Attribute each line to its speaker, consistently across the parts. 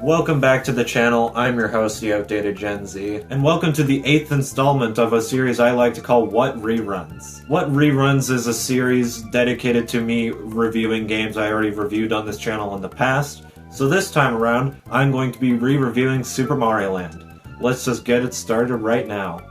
Speaker 1: Welcome back to the channel, I'm your host, the Outdated Gen Z, and welcome to the 8th installment of a series I like to call What Reruns. What Reruns is a series dedicated to me reviewing games I already reviewed on this channel in the past, so this time around, I'm going to be re-reviewing Super Mario Land. Let's just get it started right now.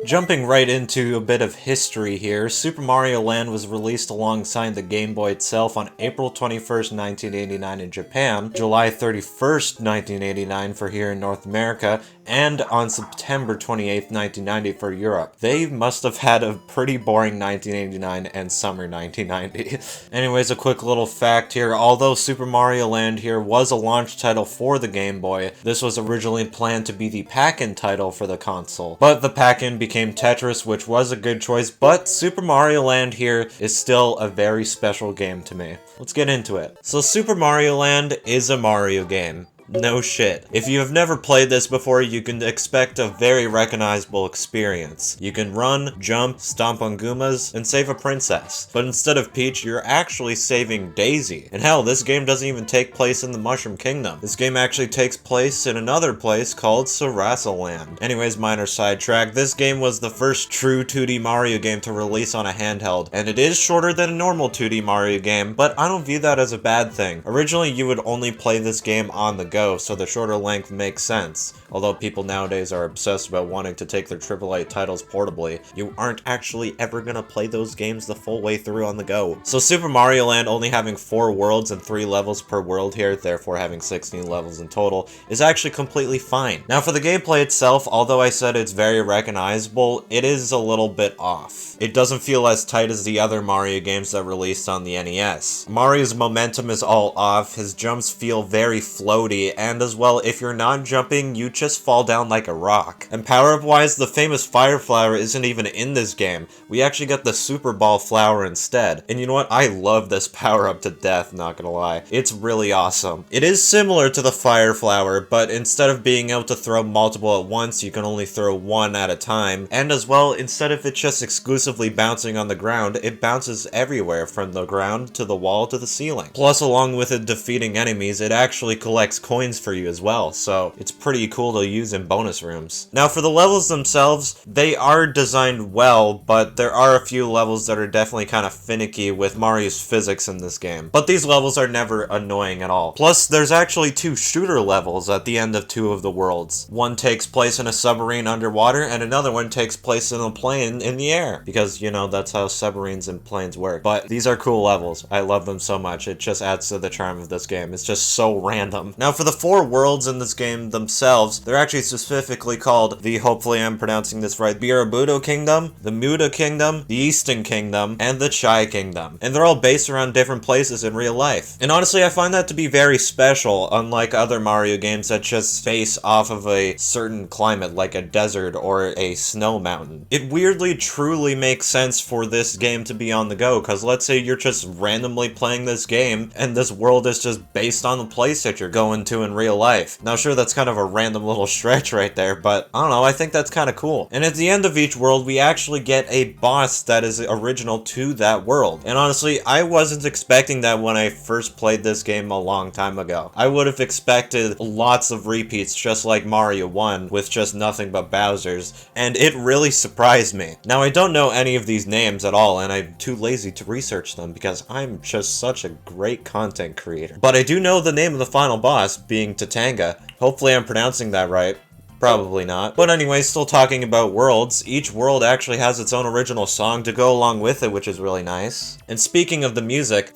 Speaker 1: Jumping right into a bit of history here, Super Mario Land was released alongside the Game Boy itself on April 21st, 1989 in Japan, July 31st, 1989 for here in North America, and on September 28th, 1990 for Europe. They must have had a pretty boring 1989 and summer 1990. Anyways, a quick little fact here, although Super Mario Land here was a launch title for the Game Boy, this was originally planned to be the pack-in title for the console, but the pack-in became Tetris, which was a good choice, but Super Mario Land here is still a very special game to me. Let's get into it. So Super Mario Land is a Mario game. No shit. If you have never played this before, you can expect a very recognizable experience. You can run, jump, stomp on Goombas, and save a princess. But instead of Peach, you're actually saving Daisy. And hell, this game doesn't even take place in the Mushroom Kingdom. This game actually takes place in another place called Sarasa Land. Anyways, minor sidetrack, this game was the first true 2D Mario game to release on a handheld, and it is shorter than a normal 2D Mario game, but I don't view that as a bad thing. Originally, you would only play this game on the go, so the shorter length makes sense. Although people nowadays are obsessed about wanting to take their AAA titles portably, you aren't actually ever gonna play those games the full way through on the go. So Super Mario Land only having 4 worlds and 3 levels per world here, therefore having 16 levels in total, is actually completely fine. Now for the gameplay itself, although I said it's very recognizable, it is a little bit off. It doesn't feel as tight as the other Mario games that released on the NES. Mario's momentum is all off, his jumps feel very floaty, and as well, if you're not jumping, you just fall down like a rock. And power-up wise, the famous Fire Flower isn't even in this game. We actually got the Super Ball Flower instead. And you know what? I love this power-up to death, not gonna lie. It's really awesome. It is similar to the Fire Flower, but instead of being able to throw multiple at once, you can only throw one at a time. And as well, instead of it just exclusively bouncing on the ground, it bounces everywhere, from the ground to the wall to the ceiling. Plus, along with it defeating enemies, it actually collects coins for you as well, so it's pretty cool to use in bonus rooms. Now for the levels themselves, they are designed well, but there are a few levels that are definitely kind of finicky with Mario's physics in this game. But these levels are never annoying at all. Plus, there's actually 2 shooter levels at the end of 2 of the worlds. One takes place in a submarine underwater, and another one takes place in a plane in the air. Because, you know, that's how submarines and planes work. But these are cool levels. I love them so much. It just adds to the charm of this game. It's just so random. Now for the 4 worlds in this game themselves, they're actually specifically called the, hopefully I'm pronouncing this right, Birabuto Kingdom, the Muda Kingdom, the Easton Kingdom, and the Chai Kingdom. And they're all based around different places in real life. And honestly, I find that to be very special, unlike other Mario games that just base off of a certain climate, like a desert or a snow mountain. It weirdly truly makes sense for this game to be on the go, because let's say you're just randomly playing this game, and this world is just based on the place that you're going to in real life. Now sure, that's kind of a random little stretch right there, but I don't know, I think that's kind of cool. And at the end of each world, we actually get a boss that is original to that world. And honestly, I wasn't expecting that when I first played this game a long time ago. I would have expected lots of repeats just like Mario 1 with just nothing but Bowser's, and it really surprised me. Now I don't know any of these names at all, and I'm too lazy to research them because I'm just such a great content creator. But I do know the name of the final boss, being Tatanga. Hopefully I'm pronouncing that right. Probably not. But anyway, still talking about worlds, each world actually has its own original song to go along with it, which is really nice. And speaking of the music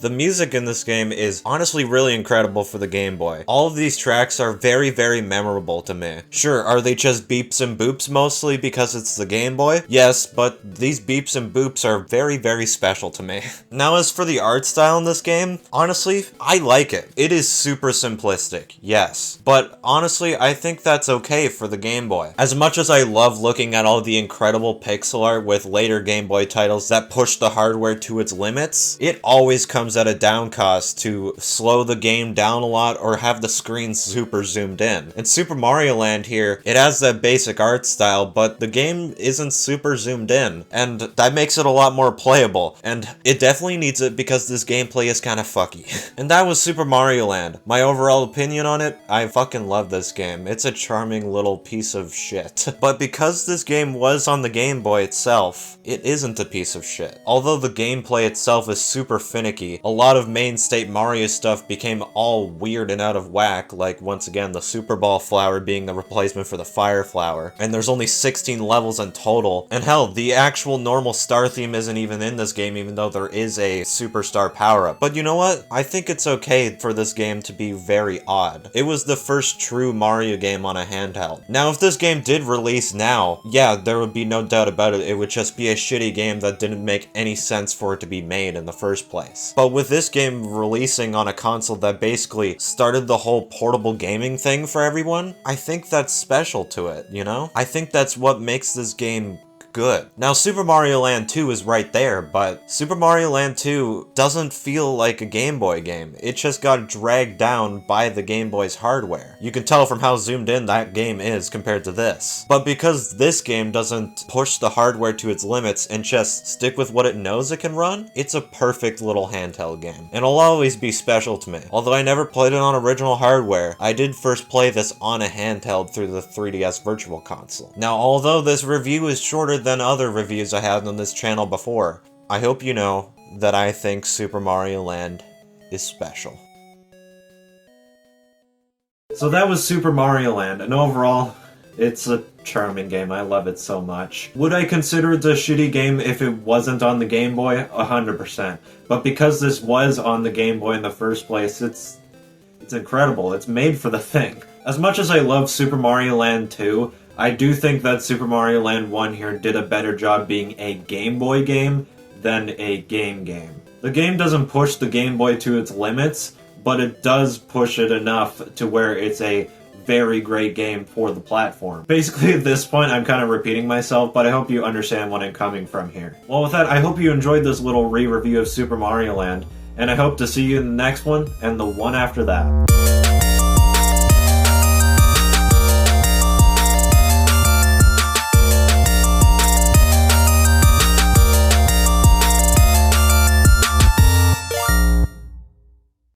Speaker 1: in this game is honestly really incredible for the Game Boy. All of these tracks are very, very memorable to me. Sure, are they just beeps and boops mostly because it's the Game Boy? Yes, but these beeps and boops are very, very special to me. Now as for the art style in this game, honestly, I like it. It is super simplistic, yes. But honestly, I think that's okay for the Game Boy. As much as I love looking at all the incredible pixel art with later Game Boy titles that push the hardware to its limits, it always comes at a down cost to slow the game down a lot or have the screen super zoomed in. In Super Mario Land here, it has that basic art style, but the game isn't super zoomed in, and that makes it a lot more playable, and it definitely needs it because this gameplay is kind of fucky. And that was Super Mario Land. My overall opinion on it, I fucking love this game. It's a charming little piece of shit. But because this game was on the Game Boy itself, it isn't a piece of shit. Although the gameplay itself is super finicky, a lot of main state Mario stuff became all weird and out of whack, like once again the Super Ball flower being the replacement for the Fire Flower, and there's only 16 levels in total, and hell, the actual normal star theme isn't even in this game even though there is a superstar power-up. But you know what? I think it's okay for this game to be very odd. It was the first true Mario game on a handheld. Now if this game did release now, yeah, there would be no doubt about it, it would just be a shitty game that didn't make any sense for it to be made in the first place. But with this game releasing on a console that basically started the whole portable gaming thing for everyone, I think that's special to it, you know? I think that's what makes this game good. Now, Super Mario Land 2 is right there, but Super Mario Land 2 doesn't feel like a Game Boy game. It just got dragged down by the Game Boy's hardware. You can tell from how zoomed in that game is compared to this. But because this game doesn't push the hardware to its limits and just stick with what it knows it can run, it's a perfect little handheld game. And it'll always be special to me. Although I never played it on original hardware, I did first play this on a handheld through the 3DS Virtual Console. Now, although this review is shorter than other reviews I had on this channel before, I hope you know that I think Super Mario Land is special. So that was Super Mario Land, and overall, it's a charming game. I love it so much. Would I consider it a shitty game if it wasn't on the Game Boy? 100%. But because this was on the Game Boy in the first place, it's incredible. It's made for the thing. As much as I love Super Mario Land 2, I do think that Super Mario Land 1 here did a better job being a Game Boy game than a game. The game doesn't push the Game Boy to its limits, but it does push it enough to where it's a very great game for the platform. Basically, at this point, I'm kind of repeating myself, but I hope you understand what I'm coming from here. Well, with that, I hope you enjoyed this little re-review of Super Mario Land, and I hope to see you in the next one, and the one after that.